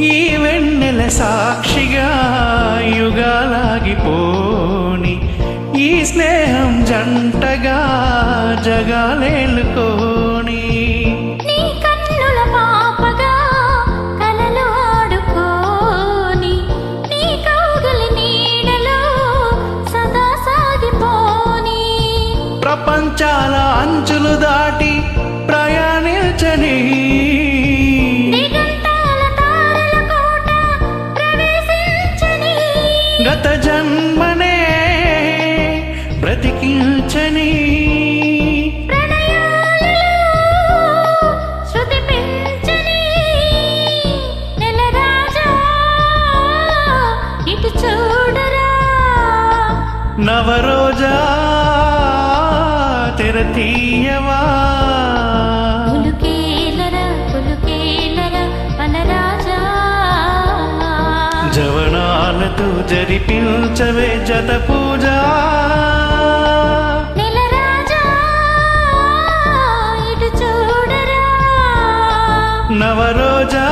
ఈ వెన్నెల సాక్షిగా యుగాలాగిపోని ఈ స్నేహం జంటగా జగాలేలుకోని నీ కన్నుల పాపగా కలలు ఆడుకోని నీ కౌగిలి నీడలో సదా సాగిపోని ప్రపంచాల అంచులు దాటి ప్రయాణించని గత జన్మనే బ్రతికించని శృతి పెంచని నెల రాజా ఇటు చూడరా నవరోజా తెర తీయవా పులుకేలరా వనరాజా జవనాలతో జరిపించవే జత పూజ నెలరాజా ఇటు చూడరా నవరోజా